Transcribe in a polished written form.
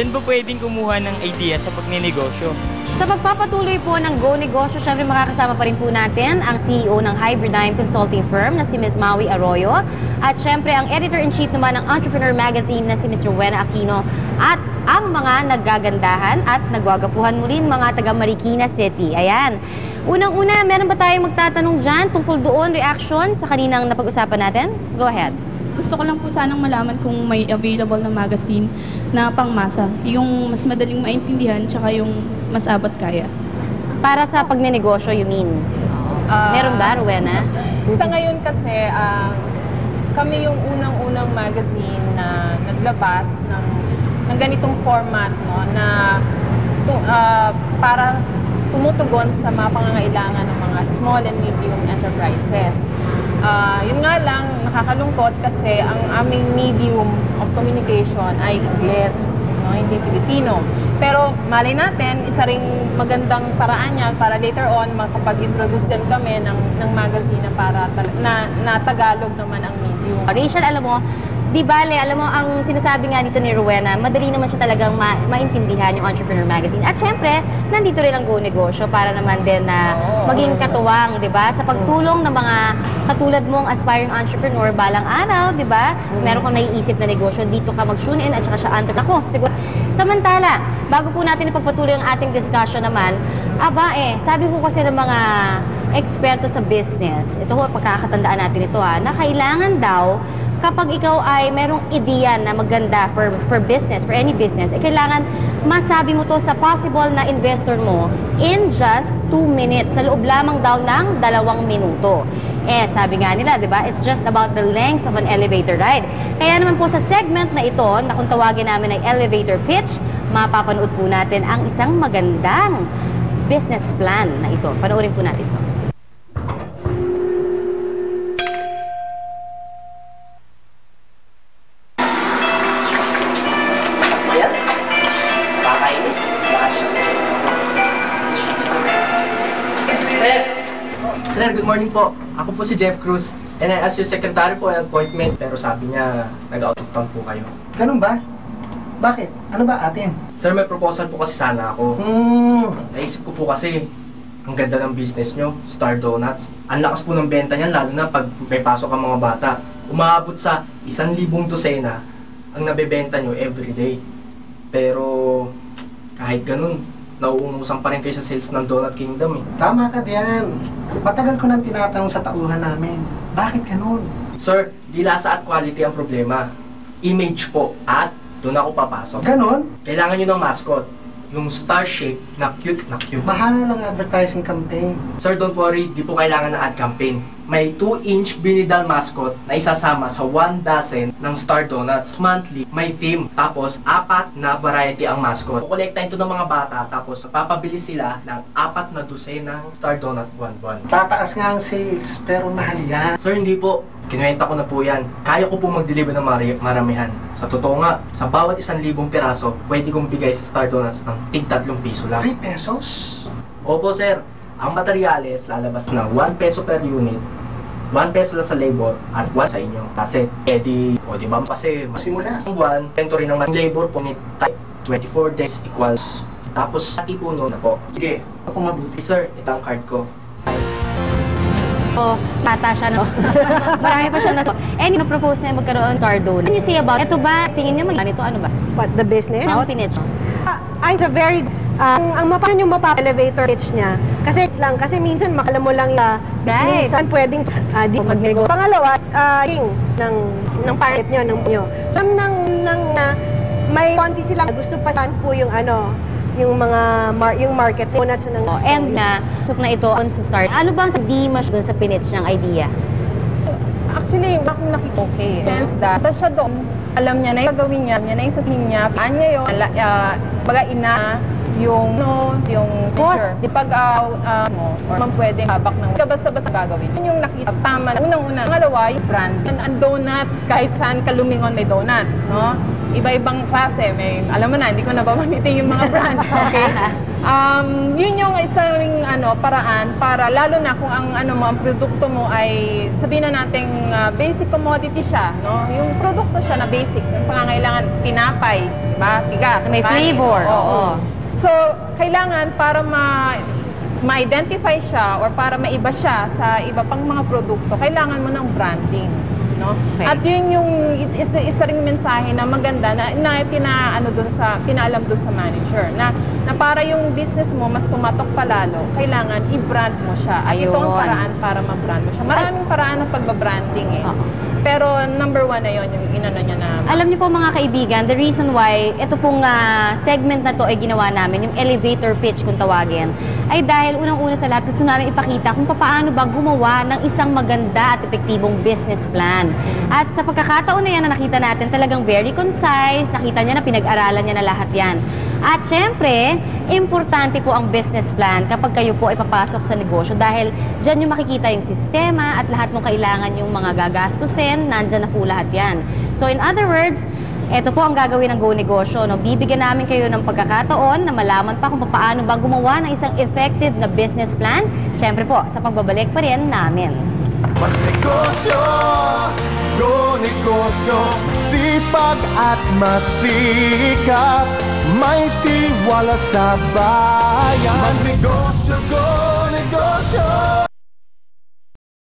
Saan ba pwedeng kumuha ng idea sa pagninegosyo? Sa pagpapatuloy po ng Go Negosyo, syempre makakasama pa rin po natin ang CEO ng Hybridyne Consulting Firm na si Ms. Maui Arroyo at syempre ang Editor-in-Chief naman ng Entrepreneur Magazine na si Mr. Wena Aquino at ang mga naggagandahan at nagwagapuhan muli mga taga Marikina City. Ayan. Unang-una, meron ba tayong magtatanong dyan tungkol doon, reaction sa kaninang napag-usapan natin? Go ahead. Gusto ko lang po sanang malaman kung may available na magazine na pangmasa. Yung mas madaling maintindihan tsaka yung mas abot kaya. Para sa pagnenegosyo, you mean? Meron ba, Rowena? Sa ngayon kasi, kami yung unang-unang magazine na naglabas ng ganitong format, no, na para tumutugon sa mga pangangailangan ng mga small and medium enterprises. Yun nga lang, nakakalungkot kasi ang aming medium of communication ay Ingles, no, hindi Filipino. Pero malay natin, isa ring magandang paraan yan para later on makapag-introduce din kami ng magazine na Tagalog naman ang medium. Rachel, alam mo, di bale, alam mo, ang sinasabi nga dito ni Rowena, madali naman siya talagang maintindihan yung Entrepreneur Magazine. At syempre, nandito rin ang Go Negosyo para naman din na maging katuwang, di ba? Sa pagtulong ng mga katulad mong aspiring entrepreneur balang araw, di ba? Meron kang naiisip na negosyo, dito ka mag-tune in at saka siya entrepreneur. Ako, siguro. Samantala, bago po natin ipagpatuloy ang ating discussion naman, sabi po kasi ng mga eksperto sa business, ito ho, pagkakatandaan natin ito na kailangan daw kapag ikaw ay merong ideya na maganda for business, for any business, kailangan masabi mo to sa possible na investor mo in just 2 minutes, sa loob lamang daw ng 2 minuto. Sabi nga nila, di ba, it's just about the length of an elevator ride. Kaya naman po sa segment na ito, na kung tawagin namin ay elevator pitch, mapapanood po natin ang isang magandang business plan na ito. Panoorin po natin ito. Sir, good morning po. Ako po si Jeff Cruz and I asked your secretary for an appointment pero sabi niya nag-out of town po kayo. Ganun ba? Bakit? Ano ba atin? Sir, may proposal po kasi sana ako. Naisip ko po kasi ang ganda ng business nyo, Star Donuts. Ang lakas po ng benta niyan lalo na pag may pasok ang mga bata. Umaabot sa 1,000 dosena ang nabebenta nyo everyday. Pero kahit ganun, nauungusan pa rin kayo sa sales ng Donut Kingdom eh. Tama ka diyan. Matagal ko nang tinatanong sa tauhan namin. Bakit ganun? Sir, di lasa at quality ang problema. Image po at doon ako papasok. Ganon? Kailangan nyo ng mascot. Yung star shape na cute na cute. Mahal ng advertising campaign. Sir, don't worry, di po kailangan ng ad campaign. May 2-inch binidal mascot na isasama sa 1 dozen ng Star Donuts. Monthly, may theme. Tapos, 4 na variety ang mascot. Kukolektahin ito ng mga bata, tapos papabili sila ng 4 na dosenang Star Donut buwan-buwan. Tataas nga ang sales, pero mahal yan. Sir, hindi po. Kinuwenta ko na po yan. Kaya ko po mag-deliver ng maramihan. Sa totoo nga, sa bawat 1,000 piraso, pwede kong bigay sa Star Donuts ng tig 3 piso lang. 3 pesos? Opo, sir. Ang materyales lalabas na 1 peso per unit, 1 peso lang sa labor, at 1 sa inyo. Kasi, di ba kasi Simula. ang buwan, pento rin ng labor po ni 24 days equals. Tapos, hati po na po. Sige, ako mabuti. Sir, ito ang card ko. Bata siya, no? Marami pa siya na. Propose na magkaroon ng Star Donut. What can you say about ito ba? Tingin niyo ganito, ano ba? What, the business? Ang pinitch. It's a very, ang paano yung mapa-elevator pitch niya? Kasi it's lang, kasi minsan makala mo lang Right. minsan pwedeng di magnego. Pangalawa, king ng parent niyo, ng niyo. So, may konti silang gusto pa saan po yung yung mga yung market donuts ng And na ito on sa start. Ano bang di mas doon sa pinitch niyang idea? Actually, bakit nakikita sense that, tapos siya doon, alam niya na yung gagawin niya na yung sasabihin niya, paan niya yun, baga ina, yung Boss, di pag or man pwedeng habak ng basta-basta gagawin. Yun yung nakita, tama na. Unang-una. Pangalawa, yung brand. Ang donut, kahit saan ka lumingon may donut, no? iba-ibang klase. May, alam mo na, hindi ko na babanggitin yung mga brands, okay? Yun yung isang paraan para lalo na kung ang ang produkto mo ay sabihin na nating basic commodity siya, no? Yung produkto siya na basic, yung pangangailangan tinapay, diba? Bigas, May kanin. flavor, oo. So, kailangan para ma-identify siya or para maiba siya sa iba pang mga produkto, kailangan mo ng branding, no? Okay. At yun yung isa ring mensahe na maganda na pinaalam doon sa manager na para yung business mo mas tumatok palalo, kailangan i-brand mo siya. At ito ang Ayun. paraan para ma-brand mo siya. Maraming paraan ng pagba-branding eh. Pero number one na yun, yung niya na... Alam niyo po mga kaibigan, the reason why ito pong segment na to ay ginawa namin, yung elevator pitch kung tawagin, ay dahil unang-una sa lahat gusto namin ipakita kung paano ba gumawa ng isang maganda at epektibong business plan. At sa pagkakataon na yan na nakita natin talagang very concise, nakita niya na pinag-aralan niya na lahat yan. At syempre, importante po ang business plan kapag kayo po ay papasok sa negosyo dahil dyan yung makikita yung sistema at lahat ng kailangan yung mga gagastusin, nandyan na po lahat yan. So in other words, ito po ang gagawin ng Go Negosyo. No? Bibigyan namin kayo ng pagkakataon na malaman pa kung paano ba gumawa ng isang effective na business plan. Syempre po, sa pagbabalik pa rin namin. Magnegosyo, Go Negosyo, sipag at masikap, may tiwala sa bayan. Magnegosyo, Go Negosyo.